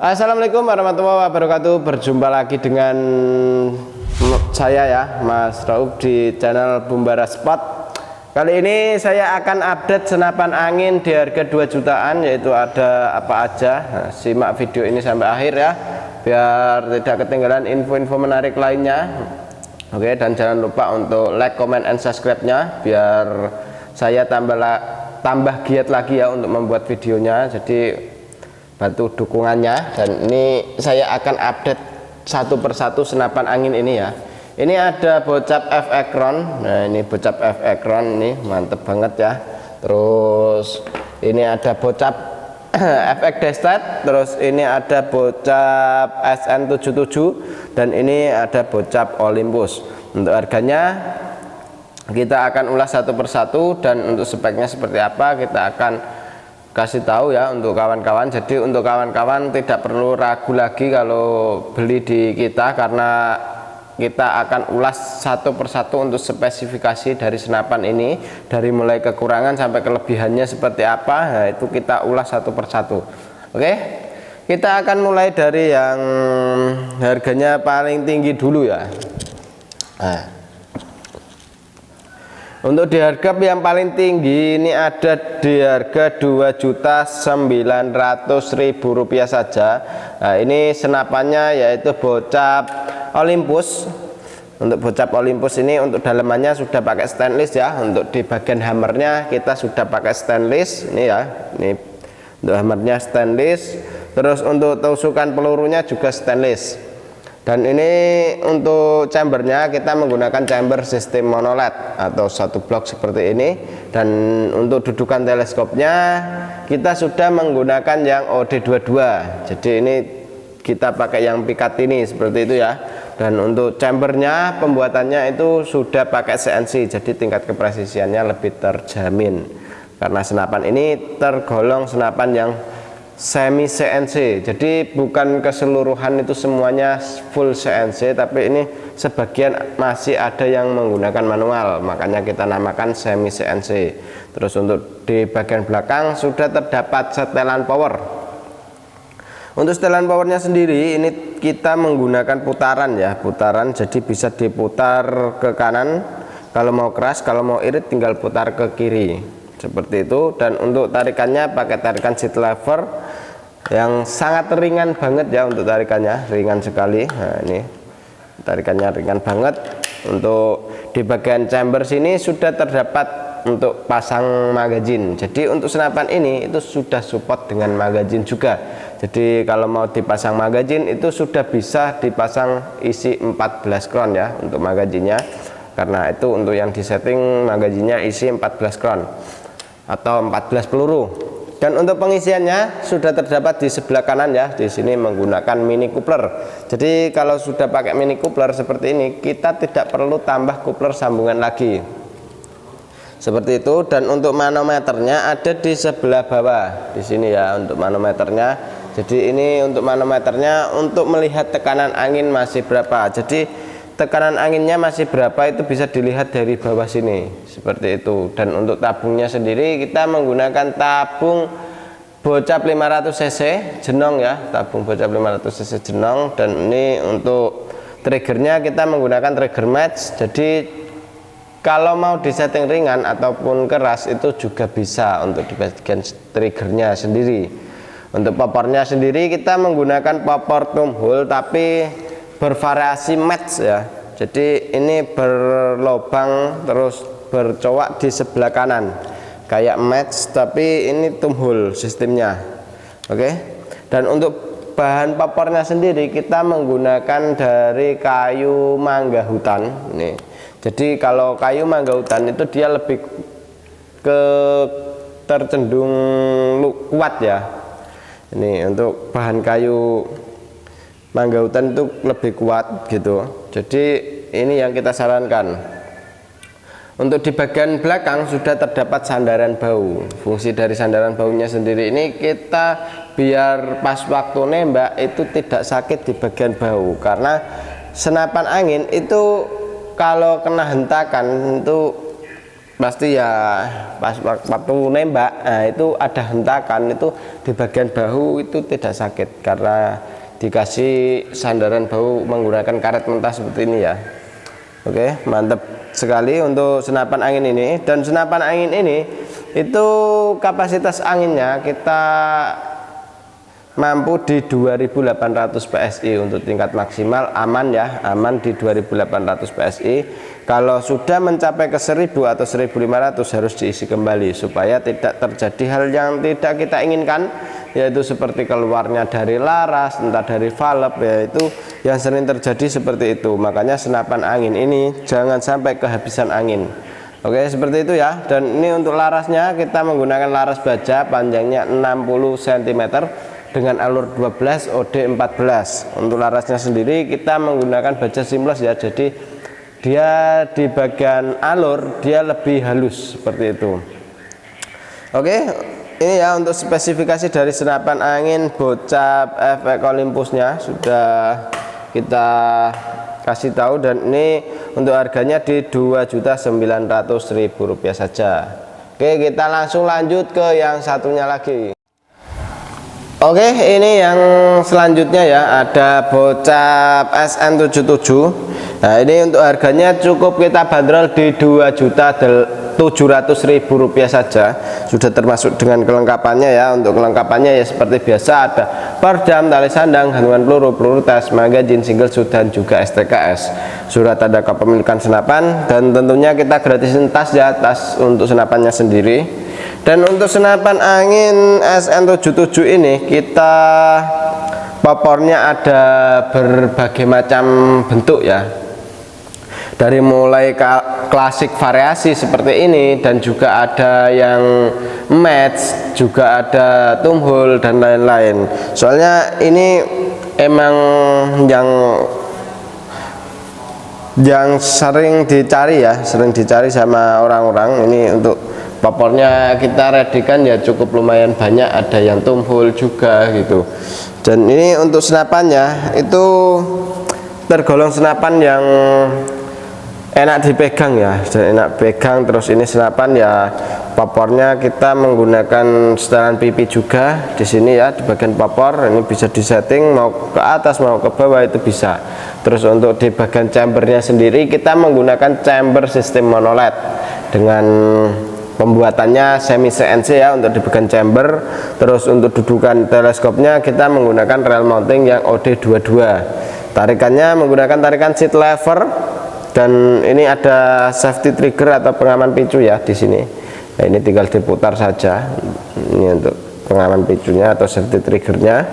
Assalamualaikum warahmatullahi wabarakatuh. Berjumpa lagi dengan saya ya, Mas Rauf di channel Bumbara Spot. Kali ini saya akan update senapan angin di harga 2 jutaan, yaitu ada apa aja. Nah, simak video ini sampai akhir ya, biar tidak ketinggalan info-info menarik lainnya. Oke, dan jangan lupa untuk like, comment, and subscribe-nya biar saya tambah giat lagi ya untuk membuat videonya. Jadi bantu dukungannya, dan ini saya akan update satu persatu senapan angin ini ya. Ini ada bocap F Ekron. Nah, ini bocap F Ekron ini mantep banget ya. Terus ini ada bocap FX Destet. Terus ini ada bocap SN77, dan ini ada bocap Olympus. Untuk harganya kita akan ulas satu persatu, dan untuk speknya seperti apa kita akan kasih tahu ya untuk kawan-kawan. Jadi untuk kawan-kawan tidak perlu ragu lagi kalau beli di kita, karena kita akan ulas satu persatu untuk spesifikasi dari senapan ini, dari mulai kekurangan sampai kelebihannya seperti apa. Nah, itu kita ulas satu persatu. Oke, kita akan mulai dari yang harganya paling tinggi dulu ya. Nah, untuk di harga yang paling tinggi ini ada di harga Rp2.900.000 saja. Nah, ini senapannya yaitu bocap Olympus. Untuk bocap Olympus ini untuk dalamannya sudah pakai stainless ya. Untuk di bagian hammernya kita sudah pakai stainless ini ya. Ini untuk hammernya stainless. Terus untuk tusukan pelurunya juga stainless. Dan ini untuk chambernya kita menggunakan chamber sistem monoled atau satu blok seperti ini. Dan untuk dudukan teleskopnya kita sudah menggunakan yang OD22. Jadi ini kita pakai yang pikat ini seperti itu ya. Dan untuk chambernya pembuatannya itu sudah pakai CNC, jadi tingkat kepresisiannya lebih terjamin. Karena senapan ini tergolong senapan yang semi CNC, jadi bukan keseluruhan itu semuanya full CNC, tapi ini sebagian masih ada yang menggunakan manual, makanya kita namakan semi CNC. Terus untuk di bagian belakang sudah terdapat setelan power. Untuk setelan powernya sendiri ini kita menggunakan putaran ya, putaran, jadi bisa diputar ke kanan kalau mau keras, kalau mau irit tinggal putar ke kiri seperti itu. Dan untuk tarikannya pakai tarikan seat lever yang sangat ringan banget ya, untuk tarikannya ringan sekali. Nah, ini tarikannya ringan banget. Untuk di bagian chamber sini sudah terdapat untuk pasang magazine. Jadi untuk senapan ini itu sudah support dengan magazine juga. Jadi kalau mau dipasang magazine itu sudah bisa dipasang isi 14 kron ya untuk magazinnya. Karena itu untuk yang disetting magazinnya isi 14 kron atau 14 peluru. Dan untuk pengisiannya sudah terdapat di sebelah kanan ya. Di sini menggunakan mini coupler. Jadi kalau sudah pakai mini coupler seperti ini, kita tidak perlu tambah coupler sambungan lagi. Seperti itu. Dan untuk manometernya ada di sebelah bawah di sini ya, untuk manometernya. Jadi ini untuk manometernya untuk melihat tekanan angin masih berapa. Jadi tekanan anginnya masih berapa itu bisa dilihat dari bawah sini seperti itu. Dan untuk tabungnya sendiri kita menggunakan tabung bocap 500 cc jenong ya, tabung bocap 500 cc jenong. Dan ini untuk triggernya kita menggunakan trigger match. Jadi kalau mau disetting ringan ataupun keras itu juga bisa untuk di bagian triggernya sendiri. Untuk popornya sendiri kita menggunakan popor thumb hole tapi bervariasi match ya. Jadi ini berlobang terus bercowak di sebelah kanan kayak match, tapi ini thumb hole sistemnya. Oke. Dan untuk bahan popornya sendiri kita menggunakan dari kayu mangga hutan nih. Jadi kalau kayu mangga hutan itu dia lebih ke tercenderung kuat ya. Ini untuk bahan kayu mangga hutan itu lebih kuat gitu. Jadi ini yang kita sarankan. Untuk di bagian belakang sudah terdapat sandaran bau. Fungsi dari sandaran baunya sendiri ini kita biar pas waktu nembak itu tidak sakit di bagian bau. Karena senapan angin itu kalau kena hentakan itu pasti ya pas waktu nembak, nah itu ada hentakan, itu di bagian bahu itu tidak sakit karena dikasih sandaran bahu menggunakan karet mentah seperti ini ya. Oke, mantap sekali untuk senapan angin ini. Dan senapan angin ini itu kapasitas anginnya kita mampu di 2800 PSI untuk tingkat maksimal, aman ya, aman di 2800 PSI. Kalau sudah mencapai ke 1000 atau 1500 harus diisi kembali supaya tidak terjadi hal yang tidak kita inginkan, yaitu seperti keluarnya dari laras, entah dari valve, yaitu yang sering terjadi seperti itu. Makanya senapan angin ini jangan sampai kehabisan angin. Oke, seperti itu ya. Dan ini untuk larasnya kita menggunakan laras baja panjangnya 60 cm dengan alur 12 OD 14. Untuk larasnya sendiri kita menggunakan baja seamless ya, jadi dia di bagian alur dia lebih halus seperti itu. Oke, ini ya untuk spesifikasi dari senapan angin bocap efek Olympusnya sudah kita kasih tahu, dan ini untuk harganya di Rp2.900.000 saja. Oke, kita langsung lanjut ke yang satunya lagi. Oke, ini yang selanjutnya ya, ada bocap SN77. Nah, ini untuk harganya cukup kita bandrol di Rp2.700.000 saja. Sudah termasuk dengan kelengkapannya ya. Untuk kelengkapannya ya seperti biasa, ada perdam, tali sandang, gantungan peluru, peluru tes, magazin single shoot, dan juga STKS, surat tanda kepemilikan senapan, dan tentunya kita gratisin tas ya, tas untuk senapannya sendiri. Dan untuk senapan angin SN77 ini kita popornya ada berbagai macam bentuk ya, dari mulai klasik variasi seperti ini, dan juga ada yang match, juga ada tumhole dan lain-lain. Soalnya ini emang yang sering dicari ya, sering dicari sama orang-orang. Ini untuk popornya kita redikan ya cukup lumayan banyak, ada yang tumhole juga gitu. Dan ini untuk senapannya itu tergolong senapan yang enak dipegang ya, dan enak pegang. Terus ini senapan ya, popornya kita menggunakan setelan pipi juga di sini ya, di bagian popor ini bisa disetting mau ke atas mau ke bawah itu bisa. Terus untuk di bagian chambernya sendiri kita menggunakan chamber sistem monoled dengan pembuatannya semi CNC ya untuk di bagian chamber. Terus untuk dudukan teleskopnya kita menggunakan rail mounting yang OD22. Tarikannya menggunakan tarikan seat lever, dan ini ada safety trigger atau pengaman picu ya di sini. Nah, ini tinggal diputar saja. Ini untuk pengaman picunya atau safety triggernya.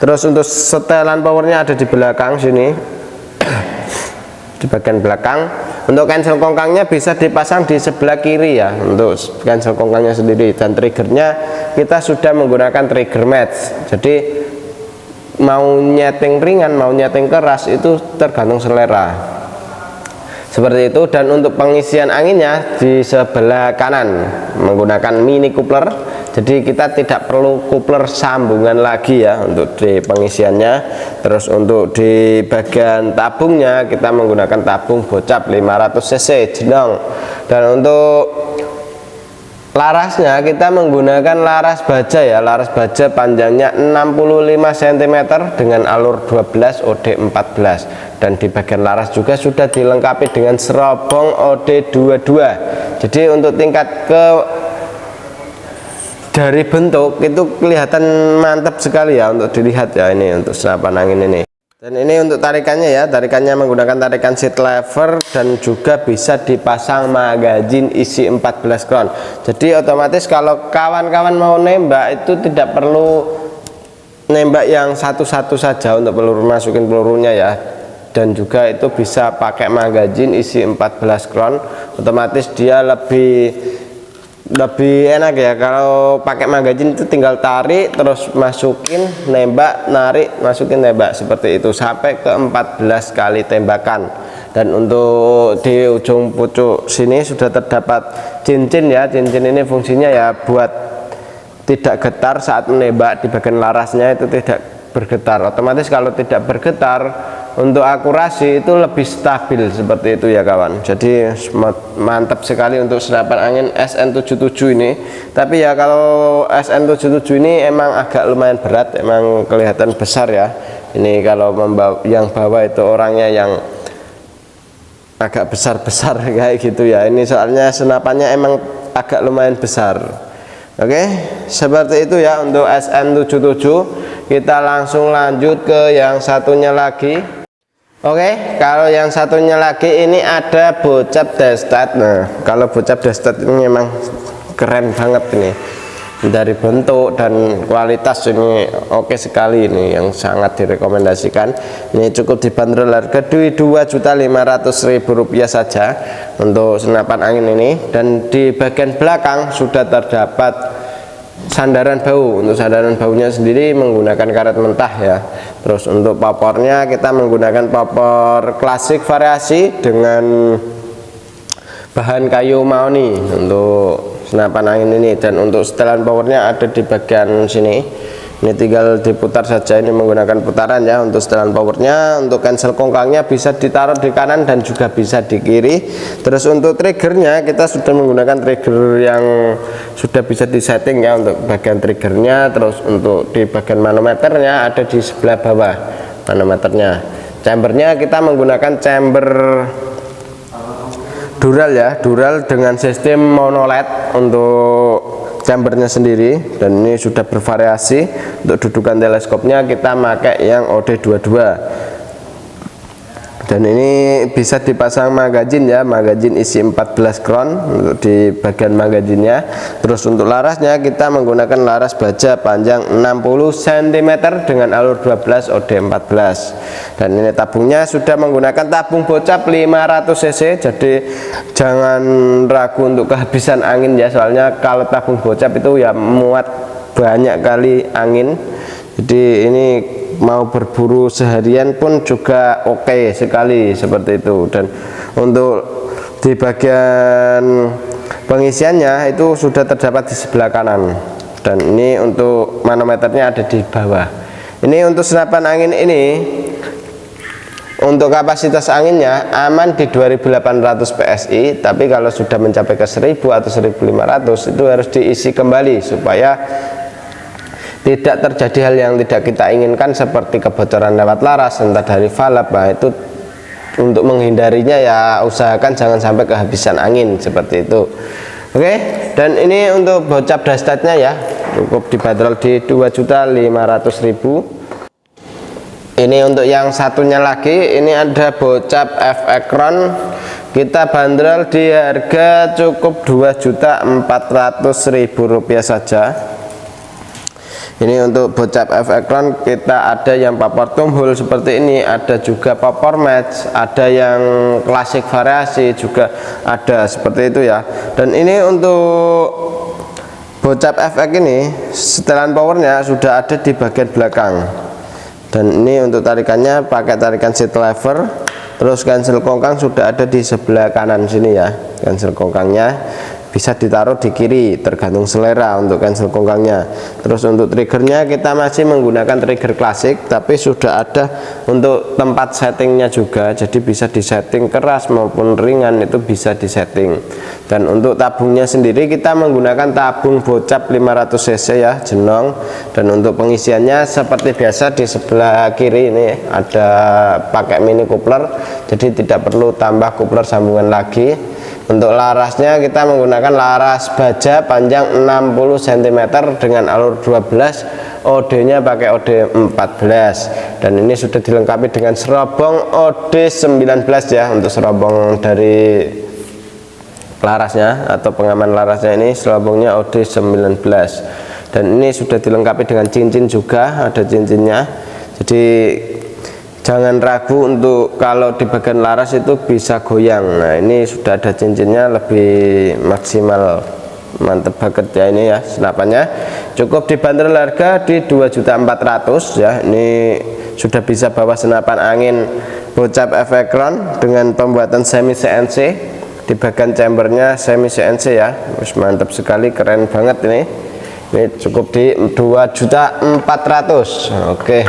Terus untuk setelan powernya ada di belakang sini, di bagian belakang. Untuk cancel kongkangnya bisa dipasang di sebelah kiri ya, untuk cancel kongkangnya sendiri. Dan triggernya kita sudah menggunakan trigger match, jadi mau nyeting ringan mau nyeting keras itu tergantung selera seperti itu. Dan untuk pengisian anginnya di sebelah kanan menggunakan mini coupler, jadi kita tidak perlu coupler sambungan lagi ya untuk di pengisiannya. Terus untuk di bagian tabungnya kita menggunakan tabung bocap 500 cc jenong. Dan untuk larasnya kita menggunakan laras baja ya, laras baja panjangnya 65 cm dengan alur 12 OD 14. Dan di bagian laras juga sudah dilengkapi dengan serobong OD22. Jadi untuk tingkat dari bentuk itu kelihatan mantap sekali ya untuk dilihat ya, ini untuk senapan angin ini. Dan ini untuk tarikannya ya, tarikannya menggunakan tarikan seat lever, dan juga bisa dipasang magazin isi 14 crown. Jadi otomatis kalau kawan-kawan mau nembak itu tidak perlu nembak yang satu-satu saja untuk peluru, masukin pelurunya ya. Dan juga itu bisa pakai magazin isi 14 crown, otomatis dia lebih enak ya. Kalau pakai magazin itu tinggal tarik terus masukin, nembak, narik, masukin, nembak, seperti itu sampai ke 14 kali tembakan. Dan untuk di ujung pucuk sini sudah terdapat cincin ya. Cincin ini fungsinya ya buat tidak getar saat menembak, di bagian larasnya itu tidak bergetar. Otomatis kalau tidak bergetar untuk akurasi itu lebih stabil seperti itu ya kawan. Jadi mantap sekali untuk senapan angin SN77 ini. Tapi ya kalau SN77 ini emang agak lumayan berat, emang kelihatan besar ya. Ini kalau yang bawa itu orangnya yang agak besar-besar kayak gitu ya. Ini soalnya senapannya emang agak lumayan besar. Oke, seperti itu ya untuk SN77. Kita langsung lanjut ke yang satunya lagi. Oke, kalau yang satunya lagi ini ada bocap Destat. Nah, kalau bocap Destat ini memang keren banget ini. Dari bentuk dan kualitas ini oke sekali, ini yang sangat direkomendasikan. Ini cukup dibanderol harga Rp2.500.000 saja untuk senapan angin ini. Dan di bagian belakang sudah terdapat sandaran bau. Untuk sandaran baunya sendiri menggunakan karet mentah ya. Terus untuk popornya kita menggunakan popor klasik variasi dengan bahan kayu mahoni untuk senapan angin ini. Dan untuk setelan powernya ada di bagian sini. Ini tinggal diputar saja, ini menggunakan putaran ya untuk setelan powernya. Untuk cancel kongkangnya bisa ditaruh di kanan dan juga bisa di kiri. Terus untuk triggernya kita sudah menggunakan trigger yang sudah bisa disetting ya untuk bagian triggernya. Terus untuk di bagian manometernya ada di sebelah bawah manometernya. Chambernya kita menggunakan chamber dural ya, dural dengan sistem monoled untuk chambernya sendiri. Dan ini sudah bervariasi. Untuk dudukan teleskopnya kita pakai yang OD22. Dan ini bisa dipasang magazin ya, magazin isi 14 kron untuk di bagian magazinnya. Terus untuk larasnya kita menggunakan laras baja panjang 60 cm dengan alur 12 OD14. Dan ini tabungnya sudah menggunakan tabung bocap 500 cc. Jadi jangan ragu untuk kehabisan angin ya, soalnya kalau tabung bocap itu ya muat banyak kali angin. Jadi ini mau berburu seharian pun juga oke sekali seperti itu. Dan untuk di bagian pengisiannya itu sudah terdapat di sebelah kanan. Dan ini untuk manometernya ada di bawah. Ini untuk senapan angin ini, untuk kapasitas anginnya aman di 2800 PSI. Tapi kalau sudah mencapai ke 1000 atau 1500 itu harus diisi kembali supaya tidak terjadi hal yang tidak kita inginkan seperti kebocoran lewat laras entah dari valve. Nah, itu untuk menghindarinya ya usahakan jangan sampai kehabisan angin seperti itu. Oke, dan ini untuk bocap Destatnya ya cukup dibanderol di 2.500.000. Ini untuk yang satunya lagi, ini ada bocap F-Ekron. Kita bandrol di harga cukup Rp2.400.000 saja. Ini untuk bocap F-Ekron kita ada yang popor tumbul seperti ini, ada juga popor match, ada yang klasik variasi juga ada seperti itu ya. Dan ini untuk bocap FX ini setelan powernya sudah ada di bagian belakang. Dan ini untuk tarikannya pakai tarikan seat lever. Terus cancel kongkang sudah ada di sebelah kanan sini ya. Cancel kongkangnya bisa ditaruh di kiri tergantung selera untuk cancel kongkangnya. Terus untuk triggernya kita masih menggunakan trigger klasik, tapi sudah ada untuk tempat settingnya juga, jadi bisa disetting keras maupun ringan itu bisa disetting. Dan untuk tabungnya sendiri kita menggunakan tabung bocap 500 cc ya, jenong. Dan untuk pengisiannya seperti biasa di sebelah kiri ini ada pakai mini coupler, jadi tidak perlu tambah coupler sambungan lagi. Untuk larasnya kita menggunakan laras baja panjang 60 cm dengan alur 12, OD nya pakai OD 14. Dan ini sudah dilengkapi dengan serobong OD 19 ya. Untuk serobong dari larasnya atau pengaman larasnya ini serobongnya OD 19. Dan ini sudah dilengkapi dengan cincin juga, ada cincinnya. Jadi jangan ragu untuk kalau di bagian laras itu bisa goyang. Nah, ini sudah ada cincinnya, lebih maksimal, mantep banget ya ini ya senapannya. Cukup dibanderol harga di 2.400.000 ya. Ini sudah bisa bawa senapan angin bocap F-Ekron dengan pembuatan semi CNC. Di bagian chambernya semi CNC ya. Mantap sekali, keren banget ini. Ini cukup di 2.400.000. Oke.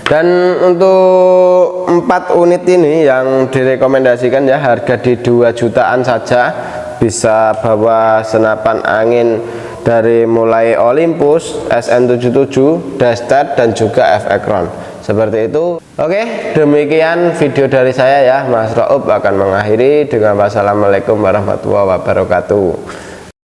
Dan untuk 4 unit ini yang direkomendasikan ya, harga di 2 jutaan saja, bisa bawa senapan angin dari mulai Olympus, SN77, Dastat, dan juga F-Ekron seperti itu. Oke, demikian video dari saya ya. Mas Raub akan mengakhiri dengan wassalamualaikum warahmatullahi wabarakatuh.